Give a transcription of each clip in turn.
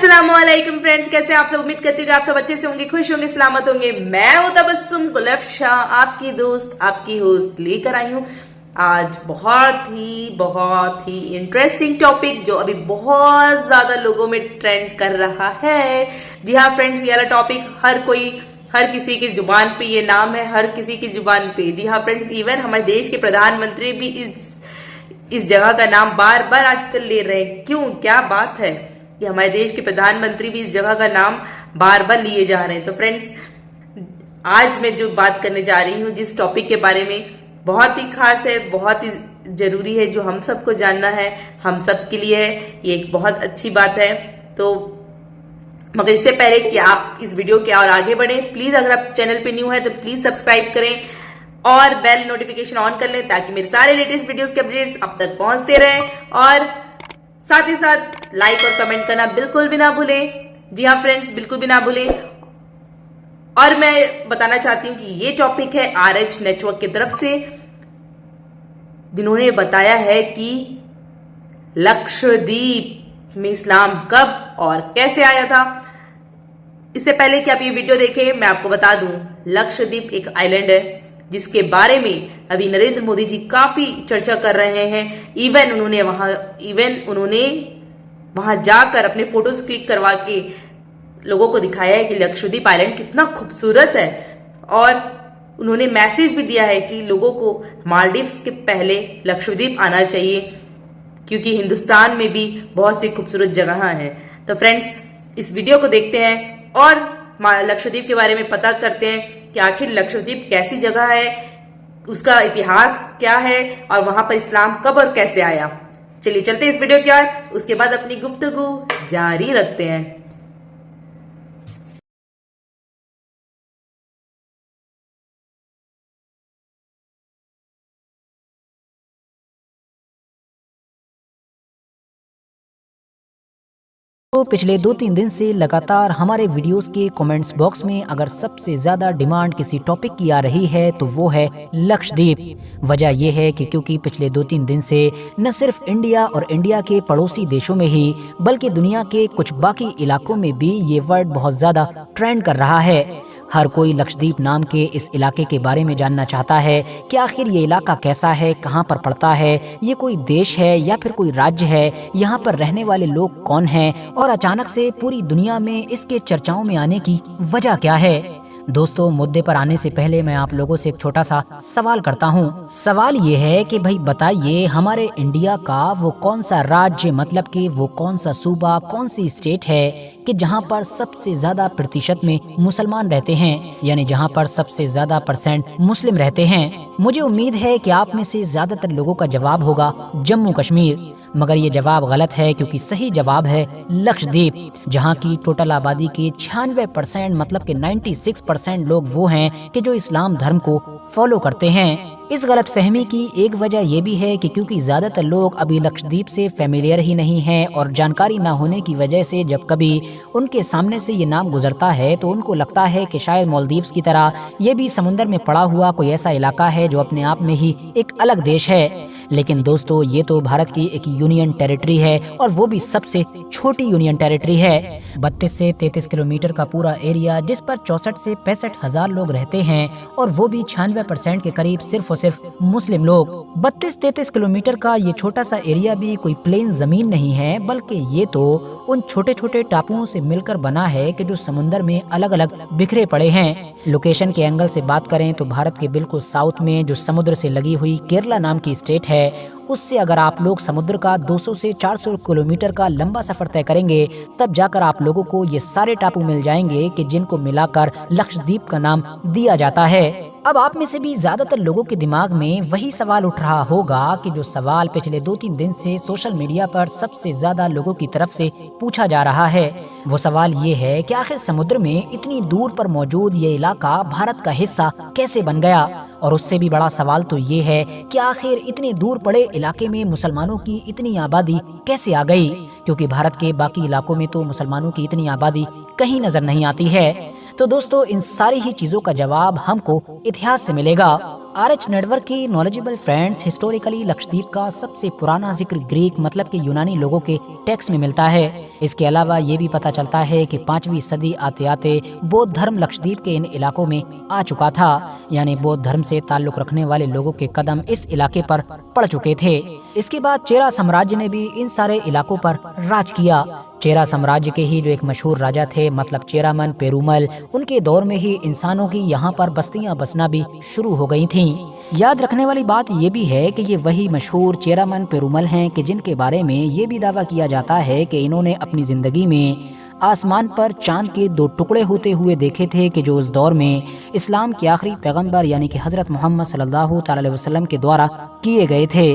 अस्सलामुअलैकुम फ्रेंड्स, कैसे आप सब। उम्मीद करती हूँ कि आप सब अच्छे से होंगे, खुश होंगे, सलामत होंगे। मैं हूं तबस्सुम गुलफ शाह, आपकी दोस्त, आपकी होस्ट, लेकर आई हूँ आज बहुत ही इंटरेस्टिंग टॉपिक जो अभी बहुत ज्यादा लोगों में ट्रेंड कर रहा है। जी हाँ फ्रेंड्स, ये वाला टॉपिक हर किसी की जुबान पे ये नाम है, हर किसी की जुबान पे। जी हाँ फ्रेंड्स, इवन हमारे देश के प्रधानमंत्री भी इस जगह का नाम बार बार आजकल ले रहे हैं। क्यों, क्या बात है कि हमारे देश के प्रधानमंत्री भी इस जगह का नाम बार बार लिए जा रहे हैं। तो फ्रेंड्स, आज मैं जो बात करने जा रही हूँ जिस टॉपिक के बारे में, बहुत ही खास है, बहुत ही जरूरी है, जो हम सबको जानना है, हम सब के लिए है। ये एक बहुत अच्छी बात है। तो मगर इससे पहले कि आप इस वीडियो के और आगे बढ़े, प्लीज अगर आप चैनल पे न्यू है तो प्लीज सब्सक्राइब करें और बेल नोटिफिकेशन ऑन कर लें ताकि मेरे सारे लेटेस्ट वीडियोस के अपडेट्स अब तक पहुंचते रहे। और साथ ही साथ लाइक और कमेंट करना बिल्कुल भी ना भूलें। जी हाँ फ्रेंड्स, बिल्कुल भी ना भूलें। और मैं बताना चाहती हूँ कि ये टॉपिक है RH नेटवर्क की तरफ से, जिन्होंने बताया है कि लक्षद्वीप में इस्लाम कब और कैसे आया था। इससे पहले कि आप ये वीडियो देखें, मैं आपको बता दूं, लक्षद्वीप एक आइलैंड है जिसके बारे में अभी नरेंद्र मोदी जी काफी चर्चा कर रहे हैं। इवन उन्होंने वहां जाकर अपने फोटोज क्लिक करवा के लोगों को दिखाया है कि लक्षद्वीप आइलैंड कितना खूबसूरत है। और उन्होंने मैसेज भी दिया है कि लोगों को मालदीव्स के पहले लक्षद्वीप आना चाहिए, क्योंकि हिंदुस्तान में भी बहुत सी खूबसूरत जगह हैं। तो फ्रेंड्स, इस वीडियो को देखते हैं और लक्षद्वीप के बारे में पता करते हैं कि आखिर लक्षद्वीप कैसी जगह है, उसका इतिहास क्या है और वहां पर इस्लाम कब और कैसे आया। चलिए चलते हैं इस वीडियो की ओर, उसके बाद अपनी गुफ्तगू जारी रखते हैं। तो पिछले 2-3 दिन से लगातार हमारे वीडियोस के कमेंट्स बॉक्स में अगर सबसे ज्यादा डिमांड किसी टॉपिक की आ रही है तो वो है लक्षद्वीप। वजह यह है कि क्योंकि पिछले 2-3 दिन से न सिर्फ इंडिया और इंडिया के पड़ोसी देशों में ही बल्कि दुनिया के कुछ बाकी इलाकों में भी ये वर्ड बहुत ज्यादा ट्रेंड कर रहा है। हर कोई लक्षद्वीप नाम के इस इलाके के बारे में जानना चाहता है कि आखिर ये इलाका कैसा है, कहाँ पर पड़ता है, ये कोई देश है या फिर कोई राज्य है, यहाँ पर रहने वाले लोग कौन हैं और अचानक से पूरी दुनिया में इसके चर्चाओं में आने की वजह क्या है। दोस्तों, मुद्दे पर आने से पहले मैं आप लोगों से एक छोटा सा सवाल करता हूँ। सवाल ये है कि भाई बताइए, हमारे इंडिया का वो कौन सा राज्य, मतलब कि वो कौन सा सूबा, कौन सी स्टेट है कि जहाँ पर सबसे ज्यादा प्रतिशत में मुसलमान रहते हैं, यानी जहाँ पर सबसे ज्यादा परसेंट मुस्लिम रहते हैं। मुझे उम्मीद है कि आप में से ज्यादातर लोगों का जवाब होगा जम्मू कश्मीर, मगर ये जवाब गलत है, क्योंकि सही जवाब है लक्षद्वीप, जहाँ की टोटल आबादी के 96% मतलब कि 96% लोग वो हैं कि जो इस्लाम धर्म को फॉलो करते हैं। इस गलत फहमी की एक वजह यह भी है कि क्योंकि ज्यादातर लोग अभी लक्षद्वीप से फेमिलियर ही नहीं हैं और जानकारी ना होने की वजह से जब कभी उनके सामने से ये नाम गुजरता है तो उनको लगता है कि शायद मालदीव्स की तरह ये भी समुद्र में पड़ा हुआ कोई ऐसा इलाका है जो अपने आप में ही एक अलग देश है। लेकिन दोस्तों, ये तो भारत की एक यूनियन टेरिटरी है और वो भी सबसे छोटी यूनियन टेरिटरी है। 32 से 33 किलोमीटर का पूरा एरिया, जिस पर 64 से 65 हजार लोग रहते हैं और वो भी 96% के करीब सिर्फ और सिर्फ मुस्लिम लोग। 32-33 किलोमीटर का ये छोटा सा एरिया भी कोई प्लेन जमीन नहीं है, बल्कि ये तो उन छोटे छोटे टापुओं से मिलकर बना है कि जो समुद्र में अलग अलग बिखरे पड़े हैं। लोकेशन के एंगल से बात करें तो भारत के बिल्कुल साउथ में जो समुद्र से लगी हुई केरला नाम की स्टेट है, उससे अगर आप लोग समुद्र का 200 से 400 किलोमीटर का लंबा सफर तय करेंगे, तब जाकर आप लोगों को ये सारे टापू मिल जाएंगे कि जिनको मिलाकर लक्षद्वीप का नाम दिया जाता है। अब आप में से भी ज्यादातर लोगों के दिमाग में वही सवाल उठ रहा होगा कि जो सवाल पिछले 2-3 दिन से सोशल मीडिया पर सबसे ज्यादा लोगों की तरफ से पूछा जा रहा है। वो सवाल ये है कि आखिर समुद्र में इतनी दूर पर मौजूद ये इलाका भारत का हिस्सा कैसे बन गया। और उससे भी बड़ा सवाल तो ये है कि आखिर इतने दूर पड़े इलाके में मुसलमानों की इतनी आबादी कैसे आ गई, क्योंकि भारत के बाकी इलाकों में तो मुसलमानों की इतनी आबादी कहीं नजर नहीं आती है। तो दोस्तों, इन सारी ही चीजों का जवाब हमको इतिहास से मिलेगा। RH नेटवर्क के नॉलेजेबल फ्रेंड्स, हिस्टोरिकली लक्षद्वीप का सबसे पुराना जिक्र ग्रीक मतलब के यूनानी लोगों के टेक्स्ट में मिलता है। इसके अलावा ये भी पता चलता है कि 5वीं सदी आते आते बौद्ध धर्म लक्षद्वीप के इन इलाकों में आ चुका था, यानी बौद्ध धर्म से ताल्लुक रखने वाले लोगों के कदम इस इलाके पर पड़ चुके थे। इसके बाद चेरा साम्राज्य ने भी इन सारे इलाकों पर राज किया। चेरा साम्राज्य के ही जो एक मशहूर राजा थे मतलब चेरामन पेरुमल, उनके दौर में ही इंसानों की यहाँ पर बस्तियां बसना भी शुरू हो गई थीं। याद रखने वाली बात ये भी है कि ये वही मशहूर चेरामन पेरुमल हैं कि जिनके बारे में ये भी दावा किया जाता है कि इन्होंने अपनी जिंदगी में आसमान पर चांद के 2 टुकड़े होते हुए देखे थे कि जो उस दौर में इस्लाम के आखिरी पैगंबर यानी कि हजरत मोहम्मद सल्लल्लाहु अलैहि वसल्लम के द्वारा किए गए थे।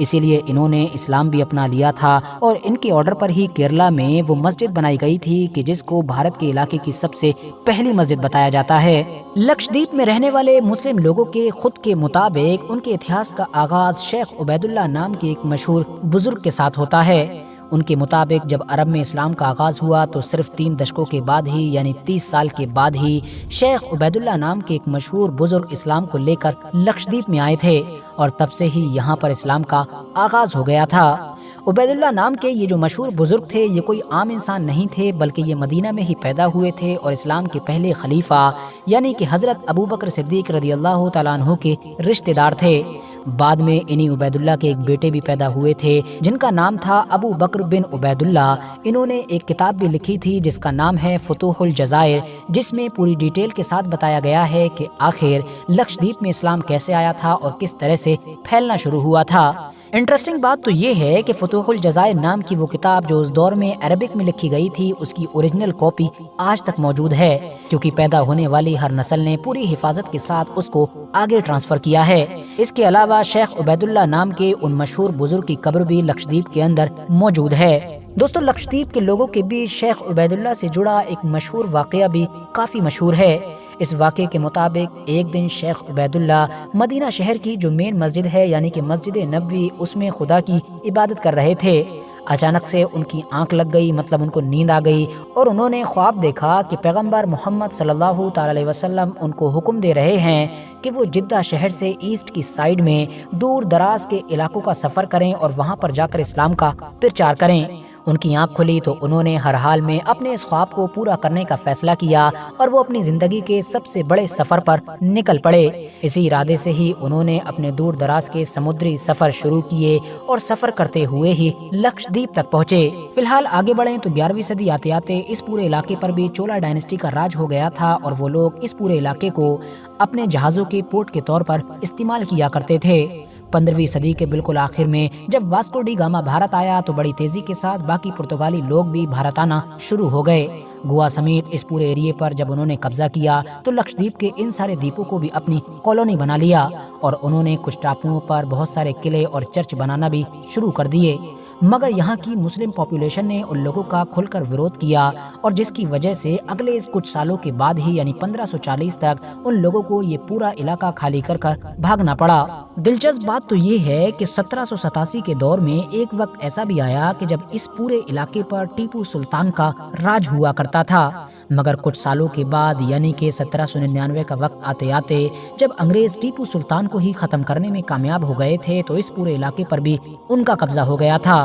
इसीलिए इन्होंने इस्लाम भी अपना लिया था और इनके ऑर्डर पर ही केरला में वो मस्जिद बनाई गई थी कि जिसको भारत के इलाके की सबसे पहली मस्जिद बताया जाता है। लक्षद्वीप में रहने वाले मुस्लिम लोगों के खुद के मुताबिक उनके इतिहास का आगाज शेख उबैदुल्ला नाम के एक मशहूर बुजुर्ग के साथ होता है। उनके मुताबिक जब अरब में इस्लाम का आगाज हुआ तो सिर्फ 3 दशकों के बाद ही यानी 30 साल के बाद ही शेख उबैदुल्ला नाम के एक मशहूर बुजुर्ग इस्लाम को लेकर लक्षद्वीप में आए थे और तब से ही यहाँ पर इस्लाम का आगाज हो गया था। उबैदुल्ला नाम के ये जो मशहूर बुजुर्ग थे ये कोई आम इंसान नहीं थे, बल्कि ये मदीना में ही पैदा हुए थे और इस्लाम के पहले खलीफा यानी कि हजरत अबू बकर सिद्दीक रदियल्लाहु तआला अन्हु के रिश्तेदार थे। बाद में इन्हीं उबैदुल्ला के एक बेटे भी पैदा हुए थे जिनका नाम था अबू बकर बिन उबैदुल्ला। इन्होंने एक किताब भी लिखी थी जिसका नाम है फुतूहुल जज़ाइर, जिसमें पूरी डिटेल के साथ बताया गया है कि आखिर लक्षद्वीप में इस्लाम कैसे आया था और किस तरह से फैलना शुरू हुआ था। इंटरेस्टिंग बात तो ये है कि फुतूहुल जज़ाइर नाम की वो किताब जो उस दौर में अरबिक में लिखी गई थी उसकी ओरिजिनल कॉपी आज तक मौजूद है, क्योंकि पैदा होने वाली हर नस्ल ने पूरी हिफाजत के साथ उसको आगे ट्रांसफर किया है। इसके अलावा शेख उबैदुल्ला नाम के उन मशहूर बुजुर्ग की कब्र भी लक्षद्वीप के अंदर मौजूद है। दोस्तों, लक्षद्वीप के लोगों के बीच शेख उबैदुल्ला से जुड़ा एक मशहूर वाकया भी काफी मशहूर है। इस वाक़े के मुताबिक एक दिन शेख उबैदुल्ला मदीना शहर की जो मेन मस्जिद है यानी कि मस्जिद नबवी, उसमें खुदा की इबादत कर रहे थे। अचानक से उनकी आंख लग गई, मतलब उनको नींद आ गई और उन्होंने ख्वाब देखा कि पैगंबर मोहम्मद सल्लल्लाहु अलैहि वसल्लम उनको हुक्म दे रहे हैं कि वो जिद्दा शहर से ईस्ट की साइड में दूर दराज के इलाकों का सफ़र करें और वहाँ पर जाकर इस्लाम का प्रचार करें। उनकी आंख खुली तो उन्होंने हर हाल में अपने इस ख्वाब को पूरा करने का फैसला किया और वो अपनी जिंदगी के सबसे बड़े सफर पर निकल पड़े। इसी इरादे से ही उन्होंने अपने दूर दराज के समुद्री सफर शुरू किए और सफर करते हुए ही लक्षद्वीप तक पहुँचे। फिलहाल आगे बढ़े तो 11वीं सदी आते आते इस पूरे इलाके पर भी चोला डायनेस्टी का राज हो गया था और वो लोग इस पूरे इलाके को अपने जहाजों के पोर्ट के तौर पर इस्तेमाल किया करते थे। 15वीं सदी के बिल्कुल आखिर में जब वास्को डी गामा भारत आया तो बड़ी तेजी के साथ बाकी पुर्तगाली लोग भी भारत आना शुरू हो गए। गोवा समेत इस पूरे एरिए पर जब उन्होंने कब्जा किया तो लक्षद्वीप के इन सारे द्वीपों को भी अपनी कॉलोनी बना लिया और उन्होंने कुछ टापुओं पर बहुत सारे किले और चर्च बनाना भी शुरू कर दिए। मगर यहाँ की मुस्लिम पॉपुलेशन ने उन लोगों का खुलकर विरोध किया और जिसकी वजह से अगले कुछ सालों के बाद ही यानी 1540 तक उन लोगों को ये पूरा इलाका खाली कर भागना पड़ा। दिलचस्प बात तो ये है कि 1787 के दौर में एक वक्त ऐसा भी आया कि जब इस पूरे इलाके पर टीपू सुल्तान का राज हुआ करता था, मगर कुछ सालों के बाद यानी कि 1799 का वक्त आते आते जब अंग्रेज टीपू सुल्तान को ही खत्म करने में कामयाब हो गए थे तो इस पूरे इलाके पर भी उनका कब्जा हो गया था।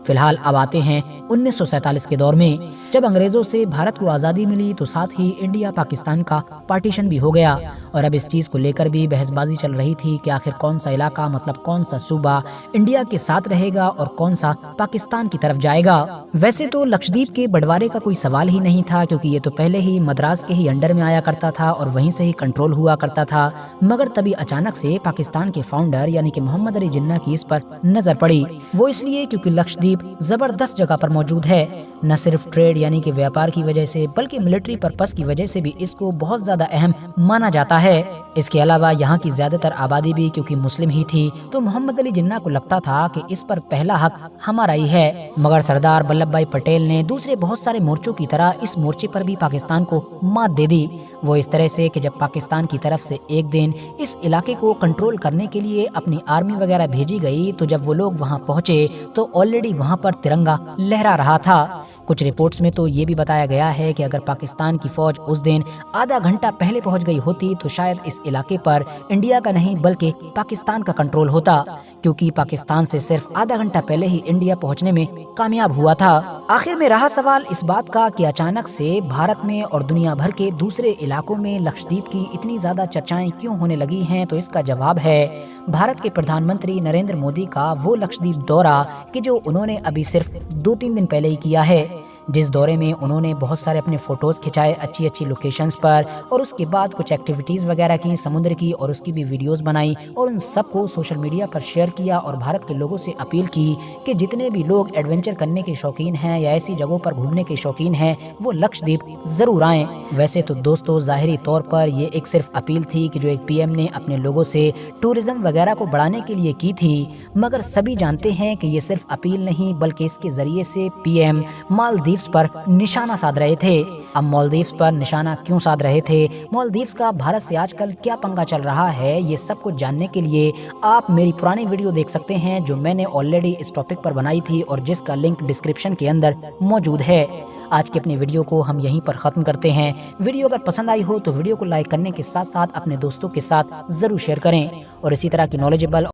फिलहाल अब आते हैं 1947 के दौर में, जब अंग्रेजों से भारत को आज़ादी मिली तो साथ ही इंडिया पाकिस्तान का पार्टीशन भी हो गया और अब इस चीज़ को लेकर भी बहसबाजी चल रही थी कि आखिर कौन सा इलाका मतलब कौन सा सूबा इंडिया के साथ रहेगा और कौन सा पाकिस्तान की तरफ जाएगा। वैसे तो लक्षद्वीप के बंटवारे का कोई सवाल ही नहीं था, क्योंकि ये तो पहले ही मद्रास के ही अंडर में आया करता था और वहीं से ही कंट्रोल हुआ करता था। मगर तभी अचानक से पाकिस्तान के फाउंडर यानी कि मोहम्मद अली जिन्ना की इस पर नजर पड़ी। वो इसलिए क्योंकि लक्षद्वीप जबरदस्त जगह पर मौजूद है। न सिर्फ ट्रेड यानी कि व्यापार की वजह से बल्कि मिलिट्री पर्पस की वजह से भी इसको बहुत ज्यादा अहम माना जाता है। इसके अलावा यहाँ की ज्यादातर आबादी भी क्योंकि मुस्लिम ही थी तो मोहम्मद अली जिन्ना को लगता था कि इस पर पहला हक हमारा ही है। मगर सरदार वल्लभ भाई पटेल ने दूसरे बहुत सारे मोर्चों की तरह इस मोर्चे पर भी पाकिस्तान को मात दे दी। वो इस तरह से कि जब पाकिस्तान की तरफ से एक दिन इस इलाके को कंट्रोल करने के लिए अपनी आर्मी वगैरह भेजी गई तो जब वो लोग वहाँ पहुँचे तो ऑलरेडी वहाँ पर तिरंगा लहरा रहा था। कुछ रिपोर्ट्स में तो ये भी बताया गया है कि अगर पाकिस्तान की फौज उस दिन आधा घंटा पहले पहुंच गई होती तो शायद इस इलाके पर इंडिया का नहीं बल्कि पाकिस्तान का कंट्रोल होता, क्योंकि पाकिस्तान से सिर्फ आधा घंटा पहले ही इंडिया पहुंचने में कामयाब हुआ था। आखिर में रहा सवाल इस बात का कि अचानक से भारत में और दुनिया भर के दूसरे इलाकों में लक्षद्वीप की इतनी ज्यादा चर्चाएं क्यों होने लगी हैं, तो इसका जवाब है भारत के प्रधानमंत्री नरेंद्र मोदी का वो लक्षद्वीप दौरा कि जो उन्होंने अभी सिर्फ 2-3 दिन पहले ही किया है, जिस दौरे में उन्होंने बहुत सारे अपने फोटोज खिंचाए अच्छी अच्छी लोकेशंस पर और उसके बाद कुछ एक्टिविटीज़ वगैरह की समुद्र की और उसकी भी वीडियोस बनाई और उन सबको सोशल मीडिया पर शेयर किया और भारत के लोगों से अपील की कि जितने भी लोग एडवेंचर करने के शौकीन हैं या ऐसी जगहों पर घूमने के शौकीन हैं वो लक्षद्वीप ज़रूर आएँ। वैसे तो दोस्तों ज़ाहिरी तौर पर ये एक सिर्फ अपील थी कि जो एक पीएम ने अपने लोगों से टूरिज्म वगैरह को बढ़ाने के लिए की थी, मगर सभी जानते हैं कि ये सिर्फ अपील नहीं बल्कि इसके ज़रिए से पीएम मालदीव्स पर निशाना साध रहे थे। अब मालदीव्स पर निशाना क्यों साध रहे थे, मालदीव्स का भारत से आजकल क्या पंगा चल रहा है, ये सब कुछ जानने के लिए आप मेरी पुरानी वीडियो देख सकते हैं जो मैंने ऑलरेडी इस टॉपिक पर बनाई थी और जिसका लिंक डिस्क्रिप्शन के अंदर मौजूद है। आज की अपनी वीडियो को हम यहीं पर ख़त्म करते हैं। वीडियो अगर पसंद आई हो तो वीडियो को लाइक करने के साथ साथ अपने दोस्तों के साथ ज़रूर शेयर करें और इसी तरह की नॉलेजेबल।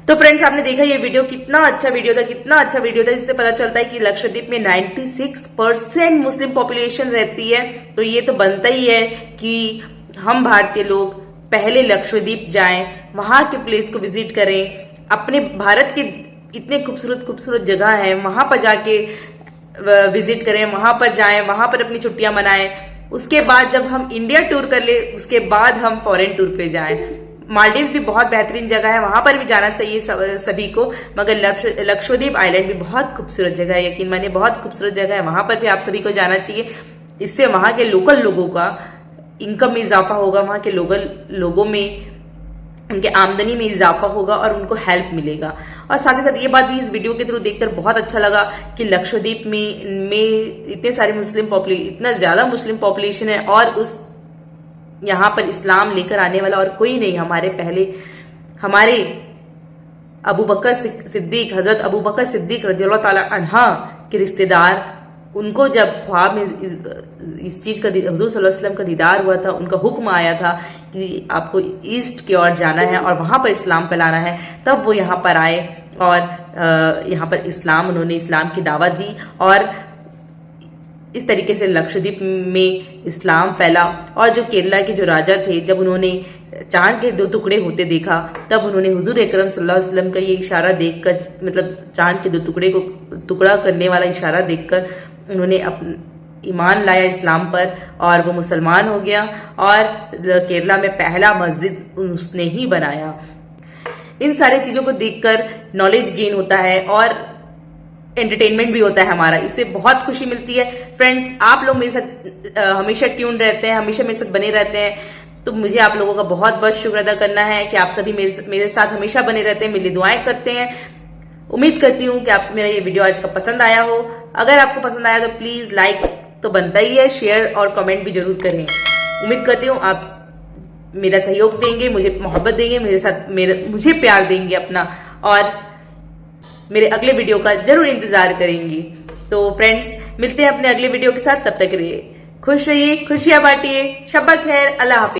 तो फ्रेंड्स, आपने देखा ये वीडियो कितना अच्छा वीडियो था, जिससे पता चलता है कि लक्षद्वीप में 96% मुस्लिम पॉपुलेशन रहती है। तो ये तो बनता ही है कि हम भारतीय लोग पहले लक्षद्वीप जाएं, वहां के प्लेस को विजिट करें, अपने भारत के इतने खूबसूरत जगह हैं वहां पर जाके विजिट करें, वहां पर जाएं, वहां पर अपनी छुट्टियां मनाएं। उसके बाद जब हम इंडिया टूर कर ले उसके बाद हम फॉरेन टूर पे जाएं। मालदीव्स भी बहुत बेहतरीन जगह है, वहां पर भी जाना चाहिए सभी को, मगर लक्षद्वीप आइलैंड भी बहुत खूबसूरत जगह है, यकीन मानिए बहुत खूबसूरत जगह है, वहां पर भी आप सभी को जाना चाहिए। इससे वहां के लोकल लोगों का इनकम में इजाफा होगा, वहां के लोगों में उनके आमदनी में इजाफा होगा और उनको हेल्प मिलेगा। और साथ ही साथ ये बात भी इस वीडियो के थ्रू देखकर बहुत अच्छा लगा कि लक्षद्वीप में इतने सारे इतना ज्यादा मुस्लिम पॉपुलेशन है और उस यहाँ पर इस्लाम लेकर आने वाला और कोई नहीं। हमारे अबू बकर सिद्दीक, हजरत अबू बकर सिद्दीक रज़ियल्लाहु ताला अन्हा के रिश्तेदार, उनको जब ख्वाब में इस चीज का हुजूर सल्लल्लाहु अलैहि वसल्लम का दीदार हुआ था, उनका हुक्म आया था कि आपको ईस्ट की ओर जाना है और वहां पर इस्लाम फैलाना है, तब वो यहाँ पर आए और यहाँ पर उन्होंने इस्लाम की दावत दी और इस तरीके से लक्षद्वीप में इस्लाम फैला। और जो केरला के जो राजा थे, जब उन्होंने चांद के 2 टुकड़े होते देखा, तब उन्होंने हुजूर अकरम सल्लल्लाहु अलैहि वसल्लम का ये इशारा देखकर, मतलब चांद के 2 टुकड़े को टुकड़ा करने वाला इशारा देखकर उन्होंने ईमान लाया इस्लाम पर और वो मुसलमान हो गया और केरला में पहला मस्जिद उसने ही बनाया। इन सारी चीजों को देखकर नॉलेज गेन होता है और एंटरटेनमेंट भी होता है हमारा, इससे बहुत खुशी मिलती है। फ्रेंड्स, आप लोग मेरे साथ हमेशा ट्यून रहते हैं, हमेशा मेरे साथ बने रहते हैं, तो मुझे आप लोगों का बहुत बहुत शुक्र अदा करना है कि आप सभी मेरे साथ हमेशा बने रहते हैं, मेरी दुआएं करते हैं। उम्मीद करती हूँ कि आपको मेरा ये वीडियो आज का पसंद आया हो। अगर आपको पसंद आया तो प्लीज लाइक तो बनता ही है, शेयर और कमेंट भी जरूर करें। उम्मीद करती हूँ आप मेरा सहयोग देंगे, मुझे मोहब्बत देंगे, मुझे प्यार देंगे अपना, और मेरे अगले वीडियो का जरूर इंतजार करेंगी। तो फ्रेंड्स, मिलते हैं अपने अगले वीडियो के साथ, तब तक रहिए खुश रहिए, खुशियां बांटिए, शब्बा खैर, अल्लाह हाफिज।